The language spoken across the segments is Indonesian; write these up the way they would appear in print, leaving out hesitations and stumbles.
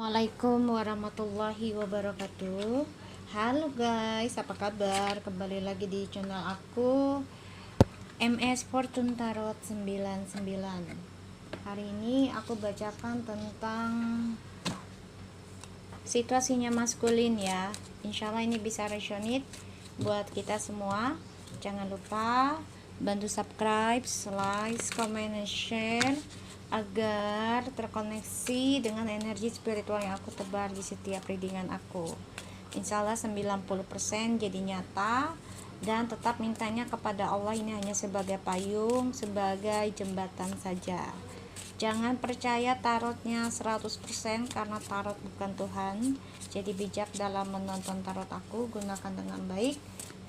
Assalamualaikum warahmatullahi wabarakatuh. Halo guys, apa kabar? Kembali lagi di channel aku, MS Fortune Tarot 99. Hari ini aku bacakan tentang situasinya maskulin ya. Insya Allah ini bisa resonate buat kita semua. Jangan lupa bantu subscribe, like, comment, and share agar terkoneksi dengan energi spiritual yang aku tebar di setiap readingan aku. Insya Allah 90% jadi nyata, dan tetap mintanya kepada Allah ini hanya sebagai payung, sebagai jembatan saja. Jangan percaya tarotnya 100% karena tarot bukan Tuhan. Jadi bijak dalam menonton tarot aku, gunakan dengan baik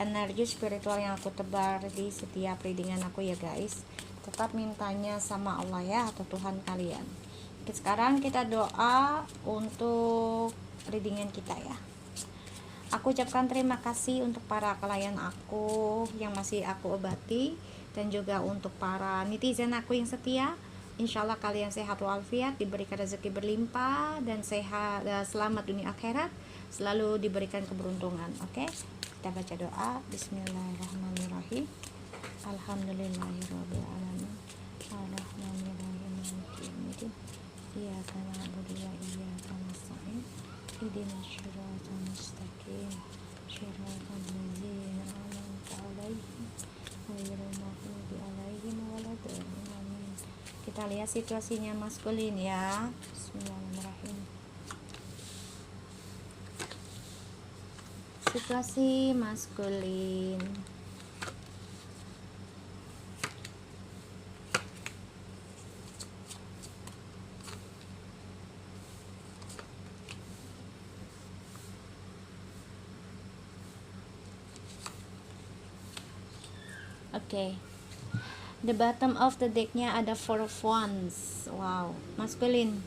energi spiritual yang aku tebar di setiap readingan aku ya guys. Tetap mintanya sama Allah ya, atau Tuhan kalian. Oke, sekarang kita doa untuk readingan kita ya. Aku ucapkan terima kasih untuk para klien aku yang masih aku obati, dan juga untuk para netizen aku yang setia. Insya Allah kalian sehat walafiat, diberikan rezeki berlimpah, dan sehat, selamat dunia akhirat, selalu diberikan keberuntungan. Oke, kita baca doa. Bismillahirrahmanirrahim. Alhamdulillahirabbil alamin. Arrahmanirrahim. Maliki yaumiddin. Iyyaka na'budu wa iyyaka nasta'in. Ihdinas siratal mustaqim. Shiratal ladzina an'amta 'alaihim ghairil maghdubi 'alaihim waladdallin. Amin. Kita lihat situasinya maskulin ya. Bismillahirrahmanirrahim. Situasi maskulin. Oke. The bottom of the decknya ada Four of Wands. Wow, maskulin.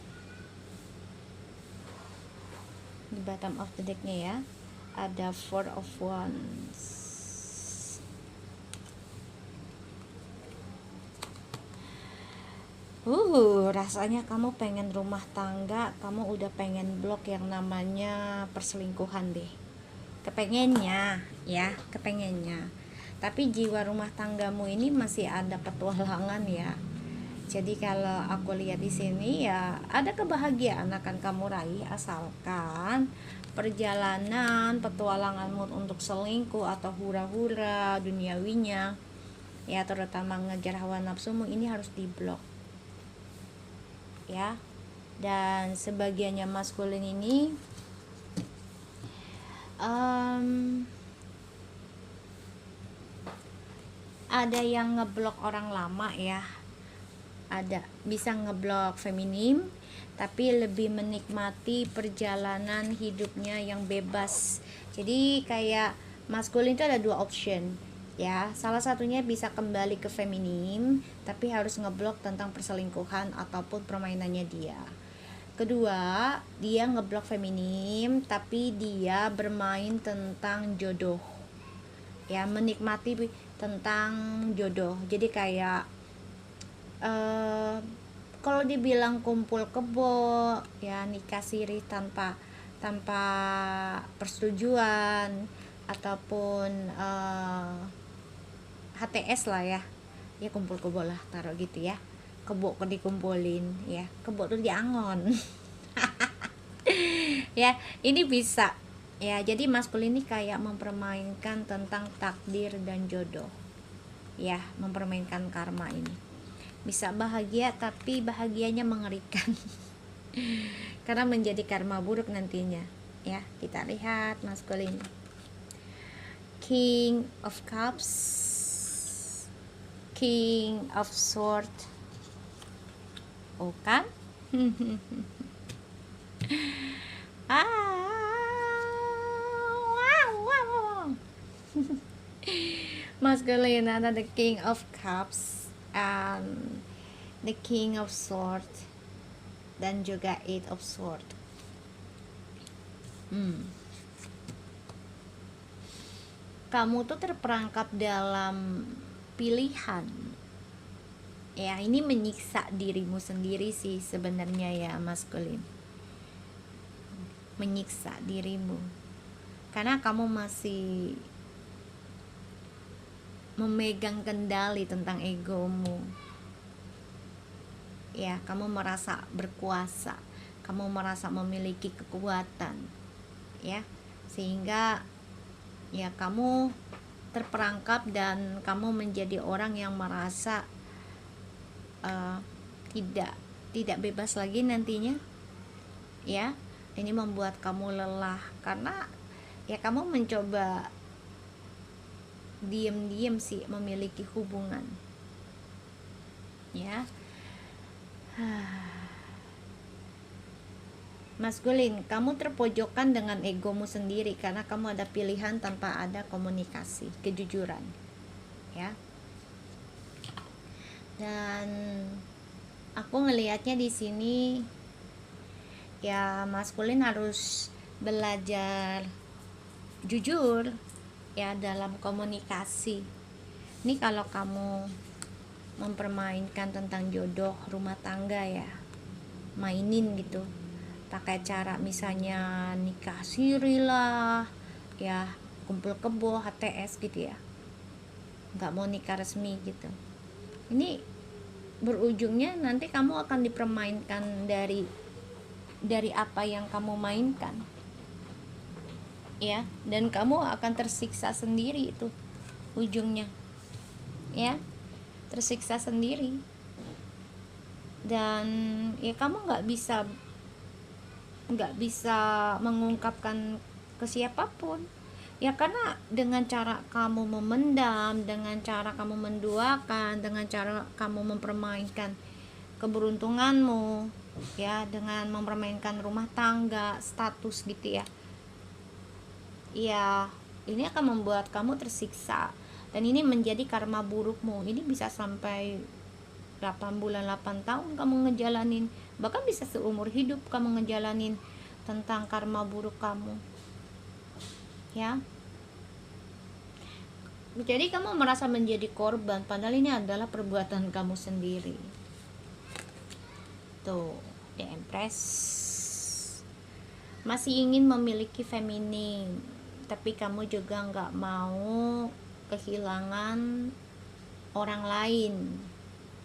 The bottom of the decknya ya, ada Four of Wands. Rasanya kamu pengen rumah tangga, kamu udah pengen blok yang namanya perselingkuhan deh. Kepengennya ya, kepengennya. Tapi jiwa rumah tanggamu ini masih ada petualangan ya. Jadi kalau aku lihat di sini ya, ada kebahagiaan akan kamu raih, asalkan perjalanan petualanganmu untuk selingkuh atau hura-hura duniawinya ya, terutama ngejar hawa nafsumu, ini harus diblok ya. Dan sebagiannya maskulin ini ada yang ngeblok orang lama ya, ada bisa ngeblok feminim, tapi lebih menikmati perjalanan hidupnya yang bebas. Jadi kayak maskulin itu ada dua option ya, salah satunya bisa kembali ke feminim tapi harus ngeblok tentang perselingkuhan ataupun permainannya dia. Kedua, dia ngeblok feminim tapi dia bermain tentang jodoh ya, menikmati tentang jodoh. Jadi kayak kalau dibilang kumpul kebo ya, nikah siri tanpa persetujuan, ataupun HTS lah ya, ya kumpul kebo lah, taruh gitu ya, kebo dikumpulin ya, kebo tuh diangon. Ya, ini bisa ya. Jadi maskulin ini kayak mempermainkan tentang takdir dan jodoh ya, mempermainkan karma. Ini bisa bahagia tapi bahagianya mengerikan karena menjadi karma buruk nantinya ya. Kita lihat maskulin. King of Cups, King of Swords. Oh kan? Masculine ada the King of Cups and the King of Swords, dan juga Eight of Swords. Kamu tuh terperangkap dalam pilihan ya, ini menyiksa dirimu sendiri sih sebenarnya ya maskulin. menyiksa dirimu, karena kamu masih memegang kendali tentang egomu. Ya, kamu merasa berkuasa, kamu merasa memiliki kekuatan, ya, sehingga ya kamu terperangkap dan kamu menjadi orang yang merasa tidak bebas lagi nantinya, ya. Ini membuat kamu lelah karena ya kamu mencoba diam-diam sih memiliki hubungan, ya. Maskulin, kamu terpojokkan dengan egomu sendiri karena kamu ada pilihan tanpa ada komunikasi, kejujuran, ya. Dan aku ngelihatnya di sini ya maskulin harus belajar jujur ya dalam komunikasi. Ini kalau kamu mempermainkan tentang jodoh rumah tangga ya, mainin gitu pakai cara misalnya nikah siri lah ya, kumpul kebo, HTS gitu ya, nggak mau nikah resmi gitu. Ini berujungnya nanti kamu akan dipermainkan dari apa yang kamu mainkan, ya, dan kamu akan tersiksa sendiri itu ujungnya, ya, tersiksa sendiri. Dan ya kamu nggak bisa mengungkapkan ke siapapun ya, karena dengan cara kamu memendam, dengan cara kamu menduakan, dengan cara kamu mempermainkan keberuntunganmu ya, dengan mempermainkan rumah tangga, status gitu ya, ya ini akan membuat kamu tersiksa dan ini menjadi karma burukmu. Ini bisa sampai 8 bulan, 8 tahun kamu ngejalanin, bahkan bisa seumur hidup kamu ngejalanin tentang karma buruk kamu, ya. Jadi kamu merasa menjadi korban padahal ini adalah perbuatan kamu sendiri. Tuh, The Empress masih ingin memiliki feminim, tapi kamu juga nggak mau kehilangan orang lain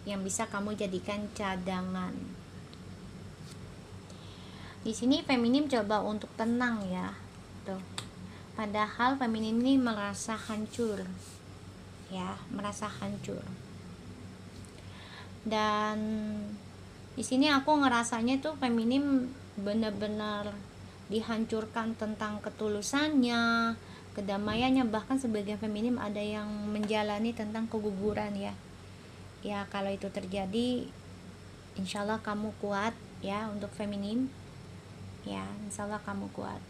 yang bisa kamu jadikan cadangan. Di sini feminim coba untuk tenang ya, tuh. Padahal feminim ini merasa hancur, ya, merasa hancur. Dan di sini aku ngerasanya tuh feminim benar-benar dihancurkan tentang ketulusannya, kedamaiannya. Bahkan sebagian feminim ada yang menjalani tentang keguguran ya. Ya kalau itu terjadi, insyaallah kamu kuat ya untuk feminim. Ya, insyaallah kamu kuat.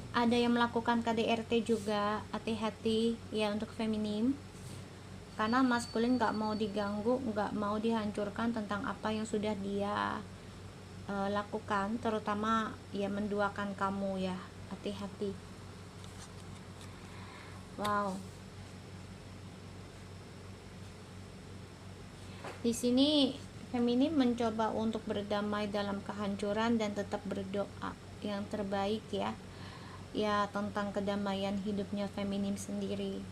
Ada yang melakukan KDRT juga, hati-hati ya untuk feminim, karena maskulin nggak mau diganggu, nggak mau dihancurkan tentang apa yang sudah dia lakukan, terutama ya menduakan kamu ya, hati-hati. Wow, di sini feminim mencoba untuk berdamai dalam kehancuran dan tetap berdoa yang terbaik ya, ya tentang kedamaian hidupnya feminim sendiri.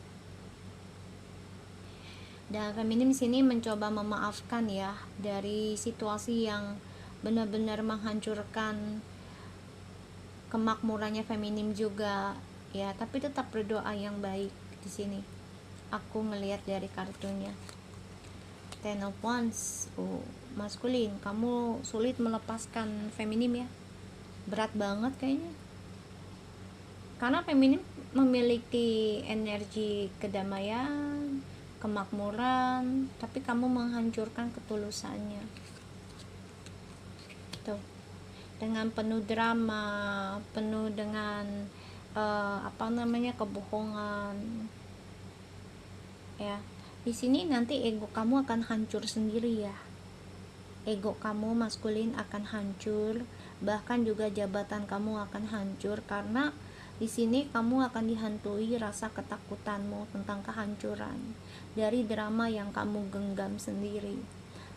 Dan feminim sini mencoba memaafkan ya dari situasi yang benar-benar menghancurkan kemakmurannya feminim juga ya, tapi tetap berdoa yang baik. Di sini aku ngelihat dari kartunya Ten of Wands. Maskulin, kamu sulit melepaskan feminim ya, berat banget kayaknya, karena feminim memiliki energi kedamaian, kemakmuran, tapi kamu menghancurkan ketulusannya tuh, dengan penuh drama, penuh dengan kebohongan ya. Di sini nanti ego kamu akan hancur sendiri ya, ego kamu maskulin akan hancur, bahkan juga jabatan kamu akan hancur, karena di sini kamu akan dihantui rasa ketakutanmu tentang kehancuran dari drama yang kamu genggam sendiri.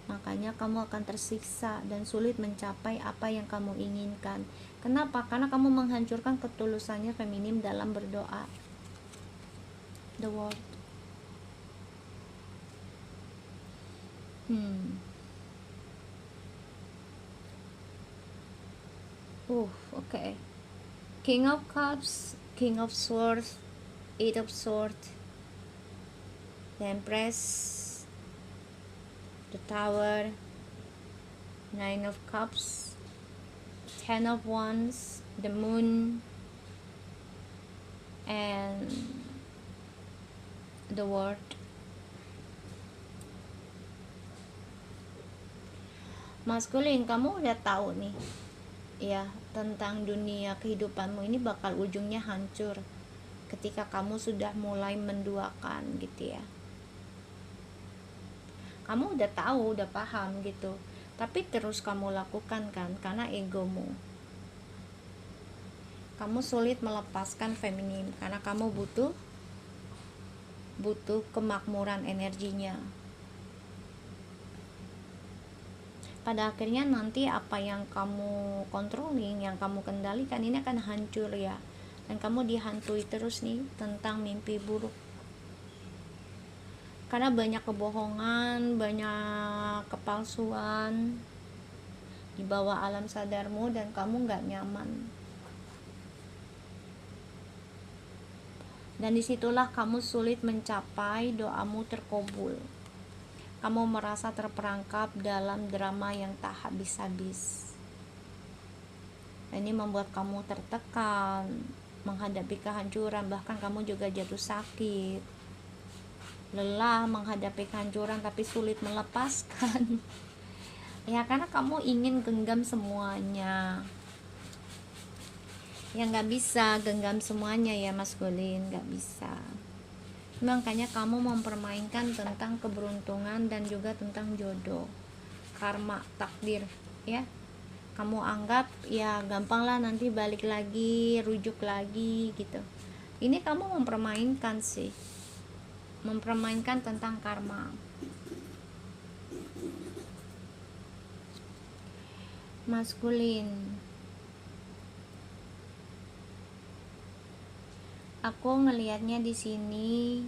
Makanya kamu akan tersiksa dan sulit mencapai apa yang kamu inginkan. Kenapa? Karena kamu menghancurkan ketulusannya feminim dalam berdoa. The World. Okay. King of Cups, King of Swords, Eight of Swords, the Empress, the Tower, Nine of Cups, Ten of Wands, the Moon, and the World. Maskulin, kamu udah tahu nih ya tentang dunia kehidupanmu ini bakal ujungnya hancur ketika kamu sudah mulai menduakan gitu ya. Kamu udah tahu, udah paham gitu, tapi terus kamu lakukan kan karena egomu. Kamu sulit melepaskan feminim karena kamu butuh kemakmuran energinya. Pada akhirnya nanti apa yang kamu controlling, yang kamu kendalikan ini akan hancur ya. Dan kamu dihantui terus nih tentang mimpi buruk. Karena banyak kebohongan, banyak kepalsuan di bawah alam sadarmu dan kamu gak nyaman. Dan disitulah kamu sulit mencapai doamu terkabul. Kamu merasa terperangkap dalam drama yang tak habis-habis. Ini membuat kamu tertekan, menghadapi kehancuran, bahkan kamu juga jatuh sakit. Lelah menghadapi kehancuran tapi sulit melepaskan. Ya karena kamu ingin genggam semuanya. Ya gak bisa genggam semuanya ya maskulin, gak bisa. Makanya kamu mempermainkan tentang keberuntungan dan juga tentang jodoh, karma, takdir ya. Kamu anggap ya gampang lah nanti balik lagi, rujuk lagi gitu. Ini kamu mempermainkan sih, mempermainkan tentang karma. Maskulin, aku ngelihatnya di sini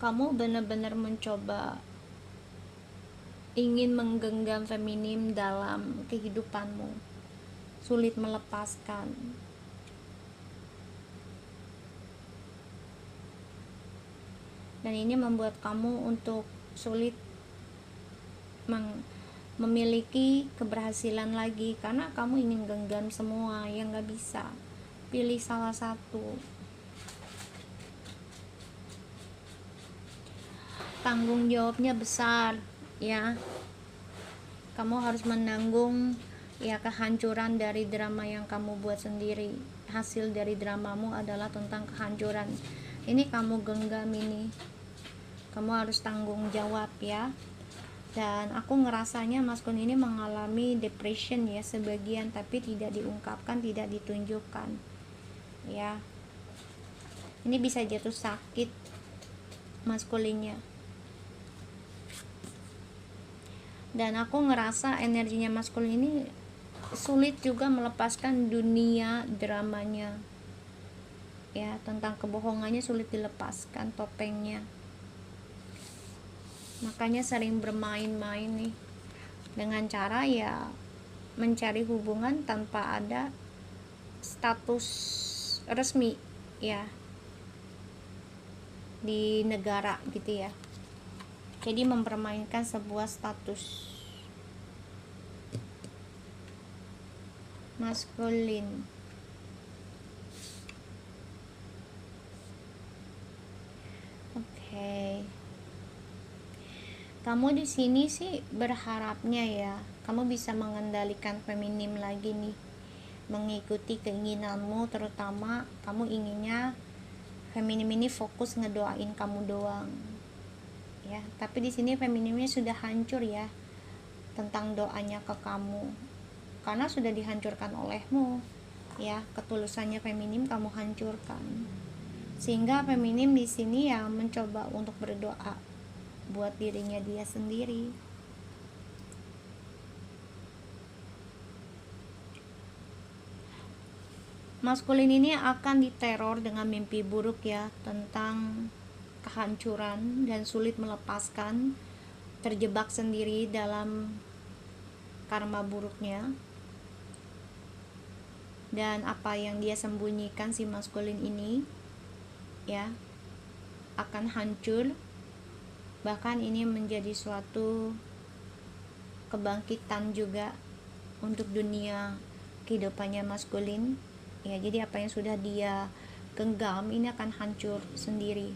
kamu benar-benar mencoba ingin menggenggam feminim dalam kehidupanmu, sulit melepaskan. Dan ini membuat kamu untuk sulit memiliki keberhasilan lagi karena kamu ingin genggam semua, yang gak bisa. Pilih salah satu. Tanggung jawabnya besar ya. Kamu harus menanggung ya kehancuran dari drama yang kamu buat sendiri. Hasil dari dramamu adalah tentang kehancuran. Ini kamu genggam ini. Kamu harus tanggung jawab ya. Dan aku ngerasanya maskulin ini mengalami depression ya sebagian, tapi tidak diungkapkan, tidak ditunjukkan ya. Ini bisa jatuh sakit maskulinnya. Dan aku ngerasa energinya maskulin ini sulit juga melepaskan dunia dramanya ya, tentang kebohongannya sulit dilepaskan topengnya. Makanya sering bermain-main nih dengan cara ya mencari hubungan tanpa ada status resmi ya di negara gitu ya. Jadi mempermainkan sebuah status maskulin. Oke. Kamu di sini sih berharapnya ya, kamu bisa mengendalikan feminim lagi nih, mengikuti keinginanmu, terutama kamu inginnya feminim ini fokus ngedoain kamu doang, ya. Tapi di sini feminimnya sudah hancur ya, tentang doanya ke kamu, karena sudah dihancurkan olehmu, ya. Ketulusannya feminim kamu hancurkan. Sehingga feminim di sini ya mencoba untuk berdoa buat dirinya dia sendiri. Maskulin ini akan diteror dengan mimpi buruk ya, tentang kehancuran dan sulit melepaskan, terjebak sendiri dalam karma buruknya. Dan apa yang dia sembunyikan si maskulin ini ya akan hancur. Bahkan ini menjadi suatu kebangkitan juga untuk dunia kehidupannya maskulin ya. Jadi apa yang sudah dia genggam ini akan hancur sendiri.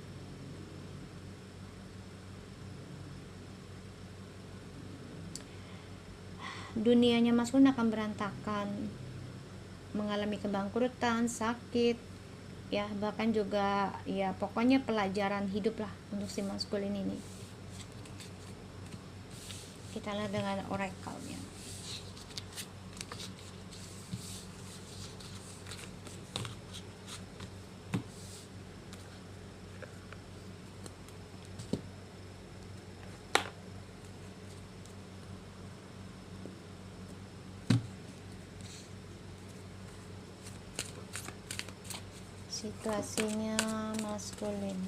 Dunianya maskulin akan berantakan, mengalami kebangkrutan, sakit ya, bahkan juga ya pokoknya pelajaran hidup lah untuk si maskulin ini. Kita lihat dengan oracle-nya. Situasinya maskulin.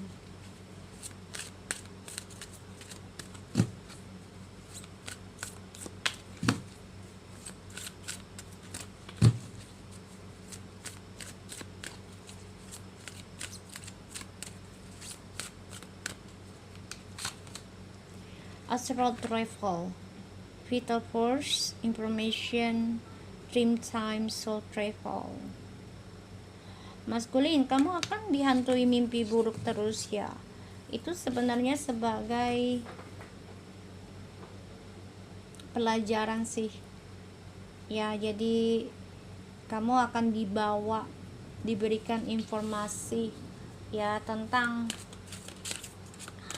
Astral travel, vital force, information, dream time, soul travel. Maskulin, kamu akan dihantui mimpi buruk terus ya. Itu sebenarnya sebagai pelajaran sih ya. Jadi kamu akan diberikan informasi ya tentang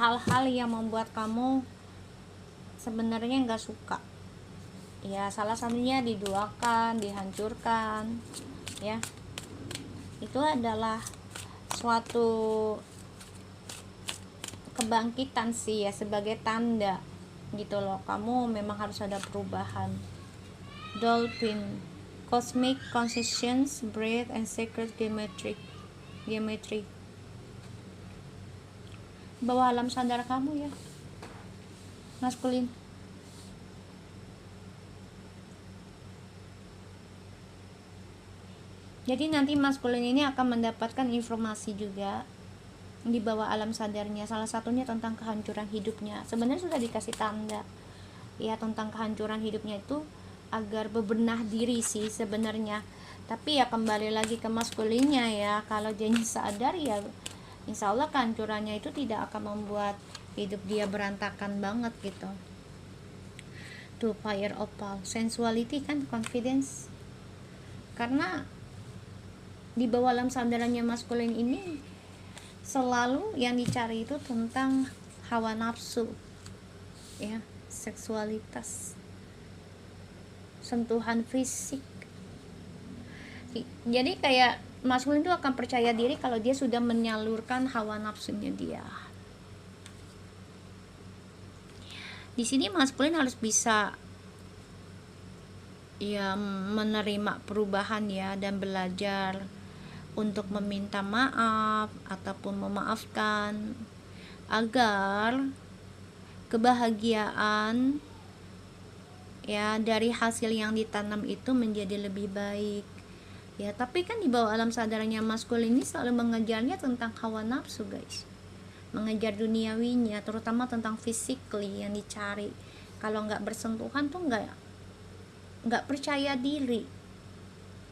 hal-hal yang membuat kamu sebenarnya nggak suka ya. Salah satunya didoakan, dihancurkan ya. Itu adalah suatu kebangkitan sih ya, sebagai tanda gitu loh, kamu memang harus ada perubahan. Dolphin, cosmic consciousness, breath and sacred geometry. Bawah alam sadar kamu ya maskulin. Jadi nanti maskulin ini akan mendapatkan informasi juga di bawah alam sadarnya, salah satunya tentang kehancuran hidupnya. Sebenarnya sudah dikasih tanda ya tentang kehancuran hidupnya itu agar bebenah diri sih sebenarnya. Tapi ya kembali lagi ke maskulinnya ya, kalau dia sadar ya insya Allah kehancurannya itu tidak akan membuat hidup dia berantakan banget gitu. Tuh, fire opal, sensuality kan, confidence. Karena di bawah alam sadarannya maskulin ini selalu yang dicari itu tentang hawa nafsu ya, seksualitas, sentuhan fisik. Jadi kayak maskulin itu akan percaya diri kalau dia sudah menyalurkan hawa nafsunya dia. Di sini maskulin harus bisa ya menerima perubahan ya, dan belajar untuk meminta maaf ataupun memaafkan agar kebahagiaan ya dari hasil yang ditanam itu menjadi lebih baik ya. Tapi kan di bawah alam sadarnya maskulin ini selalu mengejarnya tentang hawa nafsu guys, mengejar duniawinya, terutama tentang physically yang dicari. Kalau nggak bersentuhan tuh nggak percaya diri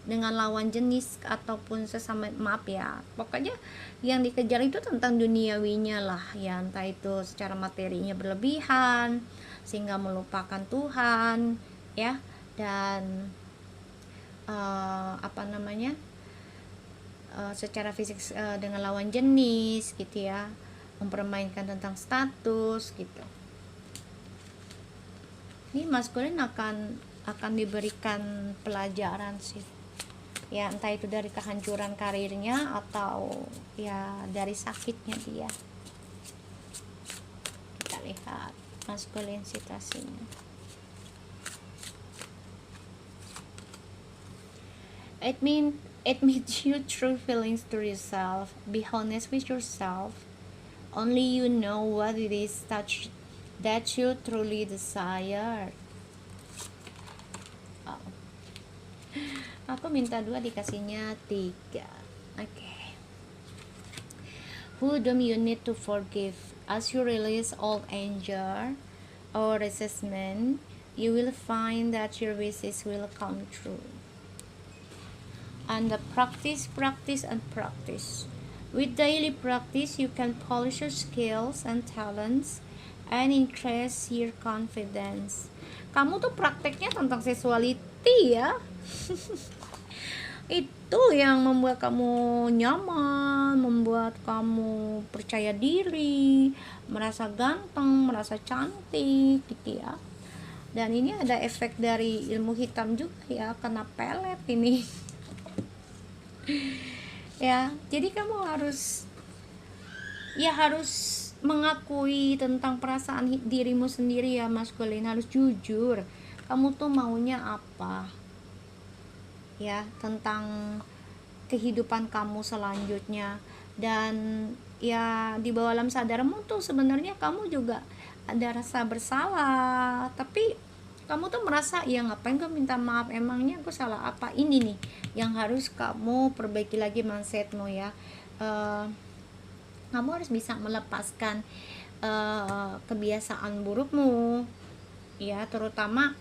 dengan lawan jenis ataupun sesama, maaf ya, pokoknya yang dikejar itu tentang duniawinya lah ya, entah itu secara materinya berlebihan sehingga melupakan Tuhan ya, dan secara fisik dengan lawan jenis gitu ya, mempermainkan tentang status gitu. Ini maskulin akan diberikan pelajaran sih ya, entah itu dari kehancuran karirnya atau ya dari sakitnya dia. Kita lihat maskulin situasinya. Admit your true feelings to yourself. Be honest with yourself. Only you know what it is that you truly desire. Oh. Aku minta 2, dikasihnya 3. Okay. Who do you need to forgive? As you release all anger or resentment, you will find that your wishes will come true. And the practice. With daily practice, you can polish your skills and talents and increase your confidence. Kamu tuh prakteknya tentang sexuality ya. Itu yang membuat kamu nyaman, membuat kamu percaya diri, merasa ganteng, merasa cantik gitu ya. Dan ini ada efek dari ilmu hitam juga ya, kena pelet ini. Ya, jadi kamu harus mengakui tentang perasaan dirimu sendiri ya, maskulin. Harus jujur, kamu tuh maunya apa ya, tentang kehidupan kamu selanjutnya. Dan ya di bawah alam sadarmu tuh sebenarnya kamu juga ada rasa bersalah, tapi kamu tuh merasa ya ngapain gue minta maaf, emangnya gue salah apa. Ini nih yang harus kamu perbaiki lagi mindsetmu ya. Kamu harus bisa melepaskan kebiasaan burukmu ya, terutama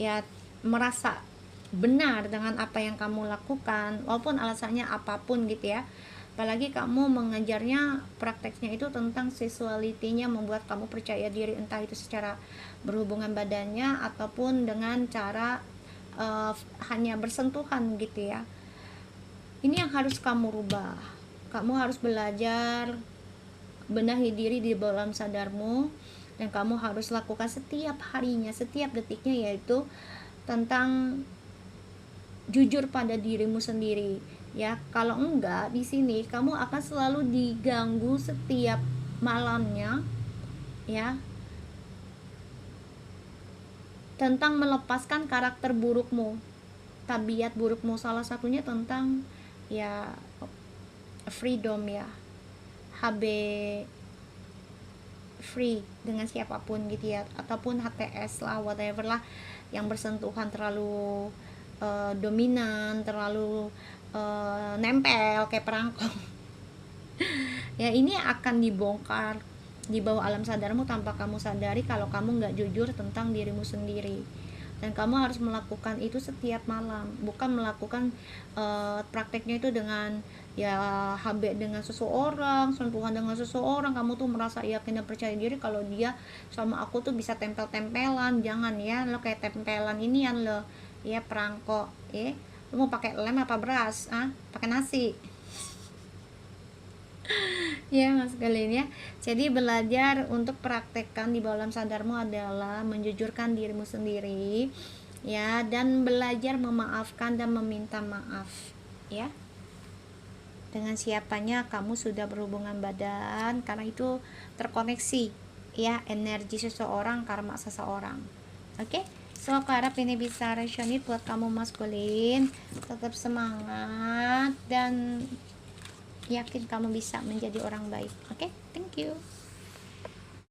ya merasa benar dengan apa yang kamu lakukan walaupun alasannya apapun gitu ya. Apalagi kamu mengajarnya, prakteknya itu tentang sexuality-nya, membuat kamu percaya diri, entah itu secara berhubungan badannya ataupun dengan cara hanya bersentuhan gitu ya. Ini yang harus kamu rubah. Kamu harus belajar benahi diri di bawah alam sadarmu, dan kamu harus lakukan setiap harinya, setiap detiknya, yaitu tentang jujur pada dirimu sendiri ya. Kalau enggak, di sini kamu akan selalu diganggu setiap malamnya ya, tentang melepaskan karakter burukmu, tabiat burukmu. Salah satunya tentang ya freedom ya, HB free dengan siapapun gitu ya, ataupun HTS lah, whatever lah, yang bersentuhan terlalu dominan, terlalu nempel kayak perangkong. Ya, ini akan dibongkar di bawah alam sadarmu tanpa kamu sadari kalau kamu nggak jujur tentang dirimu sendiri. Dan kamu harus melakukan itu setiap malam, bukan melakukan prakteknya itu dengan ya HB dengan seseorang, sentuhan dengan seseorang. Kamu tuh merasa yakin dan percaya diri kalau dia sama aku tuh bisa tempel-tempelan. Jangan ya, lo kayak tempelan inian lo ya, perangkok lo mau pakai lem apa beras, pakai nasi. Ya mas kalian ya. Jadi belajar untuk praktekkan di bawah alam sadarmu adalah menjujurkan dirimu sendiri ya, dan belajar memaafkan dan meminta maaf ya. Dengan siapanya kamu sudah berhubungan badan, karena itu terkoneksi ya, energi seseorang, karma seseorang. Oke? So aku harap ini bisa resonate buat kamu maskulin. Tetap semangat dan yakin kamu bisa menjadi orang baik. Oke? Thank you.